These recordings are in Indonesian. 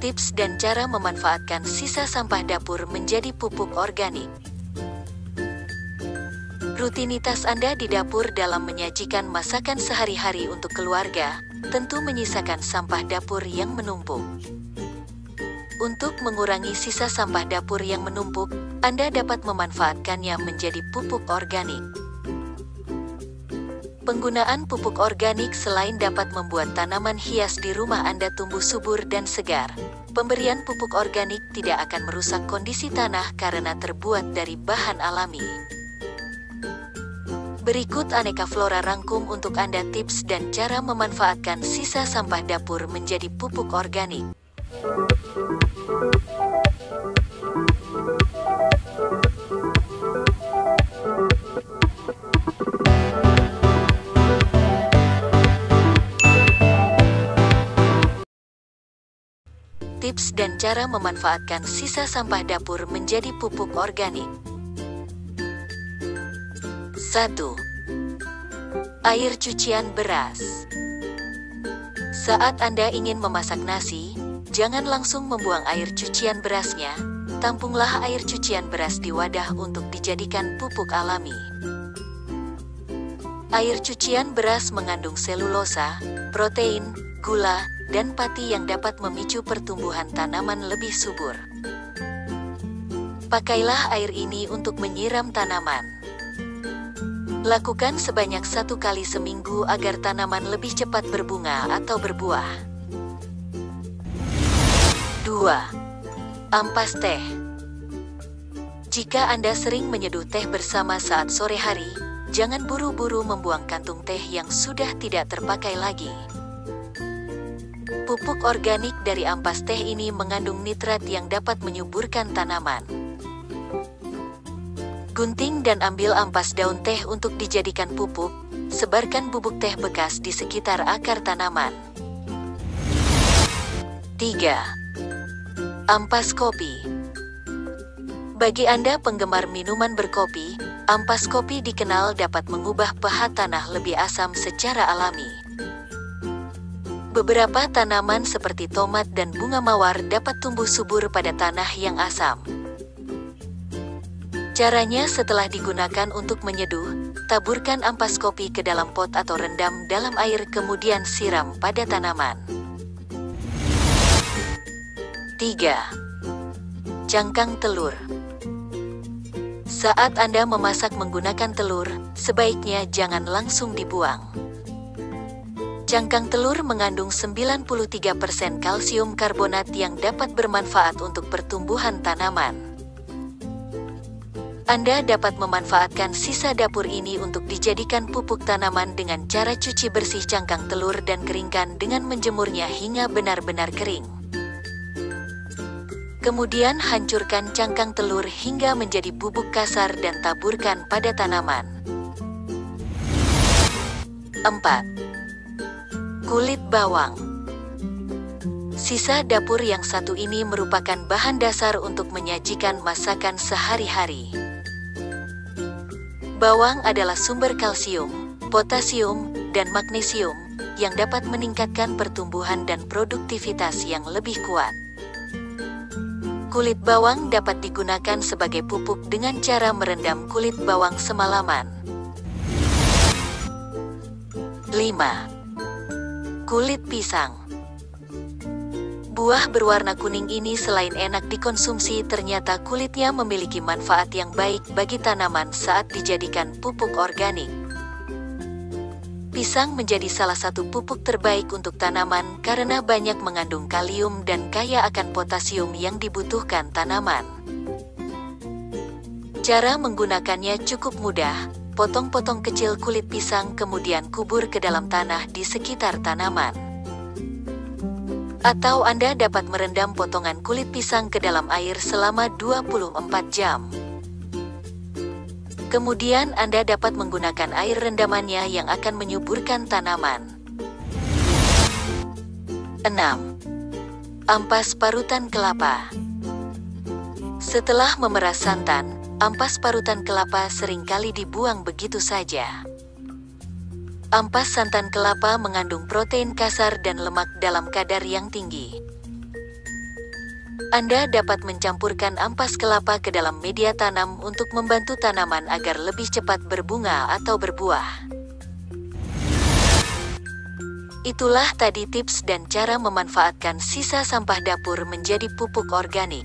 Tips dan cara memanfaatkan sisa sampah dapur menjadi pupuk organik. Rutinitas Anda di dapur dalam menyajikan masakan sehari-hari untuk keluarga, tentu menyisakan sampah dapur yang menumpuk. Untuk mengurangi sisa sampah dapur yang menumpuk, Anda dapat memanfaatkannya menjadi pupuk organik. Penggunaan pupuk organik selain dapat membuat tanaman hias di rumah Anda tumbuh subur dan segar, pemberian pupuk organik tidak akan merusak kondisi tanah karena terbuat dari bahan alami. Berikut aneka flora rangkum untuk Anda tips dan cara memanfaatkan sisa sampah dapur menjadi pupuk organik. Tips dan cara memanfaatkan sisa sampah dapur menjadi pupuk organik. 1. Air cucian beras. Saat Anda ingin memasak nasi, jangan langsung membuang air cucian berasnya, tampunglah air cucian beras di wadah untuk dijadikan pupuk alami. Air cucian beras mengandung selulosa, protein, gula, dan pati yang dapat memicu pertumbuhan tanaman lebih subur. Pakailah air ini untuk menyiram tanaman. Lakukan sebanyak 1 kali seminggu agar tanaman lebih cepat berbunga atau berbuah. 2. Ampas teh. Jika Anda sering menyeduh teh bersama saat sore hari, jangan buru-buru membuang kantung teh yang sudah tidak terpakai lagi. Pupuk organik dari ampas teh ini mengandung nitrat yang dapat menyuburkan tanaman. Gunting dan ambil ampas daun teh untuk dijadikan pupuk, sebarkan bubuk teh bekas di sekitar akar tanaman. 3. Ampas kopi. Bagi Anda penggemar minuman berkopi, ampas kopi dikenal dapat mengubah pH tanah lebih asam secara alami. Beberapa tanaman seperti tomat dan bunga mawar dapat tumbuh subur pada tanah yang asam. Caranya setelah digunakan untuk menyeduh, taburkan ampas kopi ke dalam pot atau rendam dalam air kemudian siram pada tanaman. 3. Cangkang telur. Saat Anda memasak menggunakan telur, sebaiknya jangan langsung dibuang. Cangkang telur mengandung 93% kalsium karbonat yang dapat bermanfaat untuk pertumbuhan tanaman. Anda dapat memanfaatkan sisa dapur ini untuk dijadikan pupuk tanaman dengan cara cuci bersih cangkang telur dan keringkan dengan menjemurnya hingga benar-benar kering. Kemudian hancurkan cangkang telur hingga menjadi bubuk kasar dan taburkan pada tanaman. 4. Kulit bawang. Sisa dapur yang satu ini merupakan bahan dasar untuk menyajikan masakan sehari-hari. Bawang adalah sumber kalsium, potasium, dan magnesium yang dapat meningkatkan pertumbuhan dan produktivitas yang lebih kuat. Kulit bawang dapat digunakan sebagai pupuk dengan cara merendam kulit bawang semalaman. 5. Kulit pisang. Buah berwarna kuning ini selain enak dikonsumsi ternyata kulitnya memiliki manfaat yang baik bagi tanaman saat dijadikan pupuk organik. Pisang menjadi salah satu pupuk terbaik untuk tanaman karena banyak mengandung kalium dan kaya akan potasium yang dibutuhkan tanaman. Cara menggunakannya cukup mudah, potong-potong kecil kulit pisang kemudian kubur ke dalam tanah di sekitar tanaman. Atau Anda dapat merendam potongan kulit pisang ke dalam air selama 24 jam. Kemudian Anda dapat menggunakan air rendamannya yang akan menyuburkan tanaman. 6. Ampas parutan kelapa. Setelah memeras santan, ampas parutan kelapa seringkali dibuang begitu saja. Ampas santan kelapa mengandung protein kasar dan lemak dalam kadar yang tinggi. Anda dapat mencampurkan ampas kelapa ke dalam media tanam untuk membantu tanaman agar lebih cepat berbunga atau berbuah. Itulah tadi tips dan cara memanfaatkan sisa sampah dapur menjadi pupuk organik.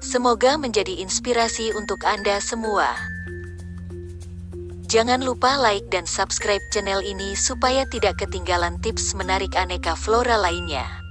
Semoga menjadi inspirasi untuk Anda semua. Jangan lupa like dan subscribe channel ini supaya tidak ketinggalan tips menarik aneka flora lainnya.